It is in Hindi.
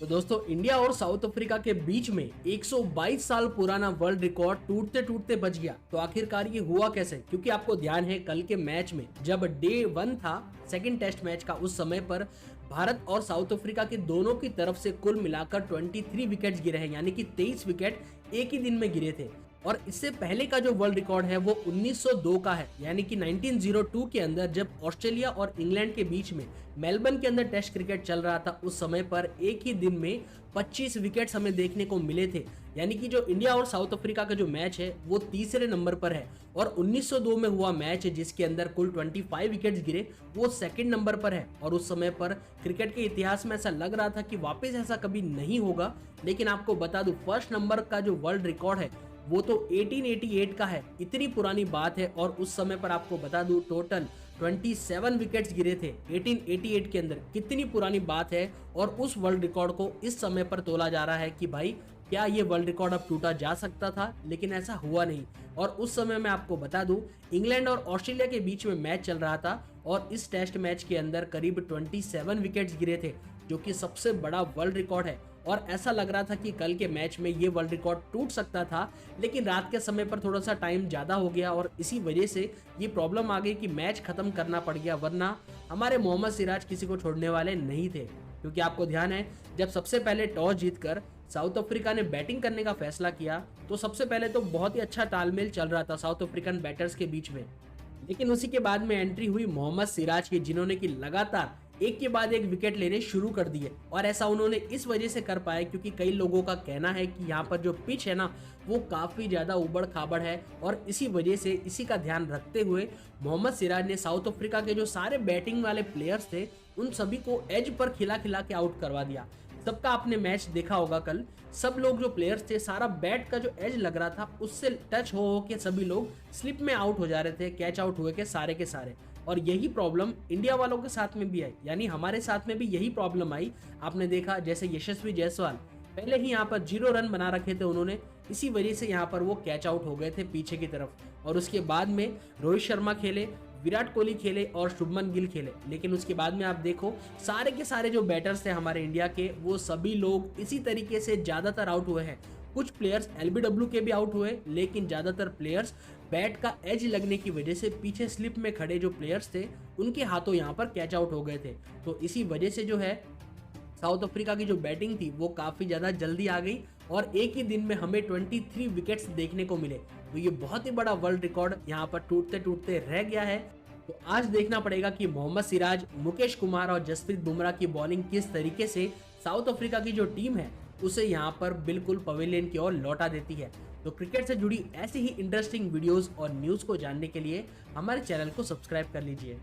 तो दोस्तों इंडिया और साउथ अफ्रीका के बीच में 122 साल पुराना वर्ल्ड रिकॉर्ड टूटते टूटते बच गया। तो आखिरकार ये हुआ कैसे? क्योंकि आपको ध्यान है कल के मैच में जब डे 1 था सेकंड टेस्ट मैच का, उस समय पर भारत और साउथ अफ्रीका के दोनों की तरफ से कुल मिलाकर 23 विकेट्स गिरे हैं, यानी कि 23 विकेट एक ही दिन में गिरे थे। और इससे पहले का जो वर्ल्ड रिकॉर्ड है वो 1902 का है, यानी कि 1902 के अंदर जब ऑस्ट्रेलिया और इंग्लैंड के बीच में मेलबर्न के अंदर टेस्ट क्रिकेट चल रहा था, उस समय पर एक ही दिन में 25 विकेट्स हमें देखने को मिले थे। यानी कि जो इंडिया और साउथ अफ्रीका का जो मैच है वो तीसरे नंबर पर है, और 1902 में हुआ मैच जिसके अंदर कुल 25 विकेट्स गिरे वो सेकंड नंबर पर है। और उस समय पर क्रिकेट के इतिहास में ऐसा लग रहा था कि वापस ऐसा कभी नहीं होगा। लेकिन आपको बता दूं, फर्स्ट नंबर का जो वर्ल्ड रिकॉर्ड है वो तो 1888 का है। इतनी पुरानी बात है। और उस समय पर आपको बता दूं टोटल 27 विकेट्स गिरे थे 1888 के अंदर। कितनी पुरानी बात है। और उस वर्ल्ड रिकॉर्ड को इस समय पर तोला जा रहा है कि भाई क्या ये वर्ल्ड रिकॉर्ड अब टूटा जा सकता था, लेकिन ऐसा हुआ नहीं। और उस समय मैं आपको बता दूं इंग्लैंड और ऑस्ट्रेलिया के बीच में मैच चल रहा था, और इस टेस्ट मैच के अंदर करीब 27 विकेट्स गिरे थे, जो कि सबसे बड़ा वर्ल्ड रिकॉर्ड है। और ऐसा लग रहा था कि कल के मैच में ये वर्ल्ड रिकॉर्ड टूट सकता था, लेकिन रात के समय पर थोड़ा सा टाइम ज़्यादा हो गया और इसी वजह से ये प्रॉब्लम आ गई कि मैच खत्म करना पड़ गया, वरना हमारे मोहम्मद सिराज किसी को छोड़ने वाले नहीं थे। क्योंकि आपको ध्यान है जब सबसे पहले टॉस जीतकर साउथ अफ्रीका ने बैटिंग करने का फैसला किया, तो सबसे पहले तो बहुत ही अच्छा तालमेल चल रहा था साउथ अफ्रीकन बैटर्स के बीच में। लेकिन उसी के बाद में एंट्री हुई मोहम्मद सिराज की, जिन्होंने की लगातार एक के बाद एक विकेट लेने शुरू कर दिए। और ऐसा उन्होंने इस वजह से कर पाए क्योंकि कई लोगों का कहना है कि यहाँ पर जो पिच है ना वो काफी ज्यादा उबड़ खाबड़ है, और इसी वजह से इसी का ध्यान रखते हुए मोहम्मद सिराज ने साउथ अफ्रीका के जो सारे बैटिंग वाले प्लेयर्स थे उन सभी को एज पर खिला खिला के आउट करवा दिया। सबका आपने मैच देखा होगा कल, सब लोग जो प्लेयर्स थे सारा बैट का जो एज लग रहा था उससे टच हो के सभी लोग स्लिप में आउट हो जा रहे थे, कैच आउट हुए के सारे के सारे। और यही प्रॉब्लम इंडिया वालों के साथ में भी आई, यानी हमारे साथ में भी यही प्रॉब्लम आई। आपने देखा जैसे यशस्वी जायसवाल पहले ही यहाँ पर 0 रन बना रखे थे उन्होंने, इसी वजह से यहाँ पर वो कैच आउट हो गए थे पीछे की तरफ। और उसके बाद में रोहित शर्मा खेले, विराट कोहली खेले और शुभमन गिल खेले। लेकिन उसके बाद में आप देखो सारे के सारे जो बैटर्स थे हमारे इंडिया के, वो सभी लोग इसी तरीके से ज्यादातर आउट हुए हैं। कुछ प्लेयर्स एलबीडब्ल्यू के भी आउट हुए, लेकिन ज्यादातर प्लेयर्स बैट का एज लगने की वजह से पीछे स्लिप में खड़े जो प्लेयर्स थे उनके हाथों यहाँ पर कैच आउट हो गए थे। तो इसी वजह से जो है साउथ अफ्रीका की जो बैटिंग थी वो काफी ज्यादा जल्दी आ गई, और एक ही दिन में हमें 23 विकेट्स देखने को मिले। तो ये बहुत ही बड़ा वर्ल्ड रिकॉर्ड यहाँ पर टूटते टूटते रह गया है। तो आज देखना पड़ेगा कि मोहम्मद सिराज, मुकेश कुमार और जसप्रीत बुमराह की बॉलिंग किस तरीके से साउथ अफ्रीका की जो टीम है उसे यहाँ पर बिल्कुल पवेलियन की ओर लौटा देती है। तो क्रिकेट से जुड़ी ऐसी ही इंटरेस्टिंग वीडियोस और न्यूज को जानने के लिए हमारे चैनल को सब्सक्राइब कर लीजिए।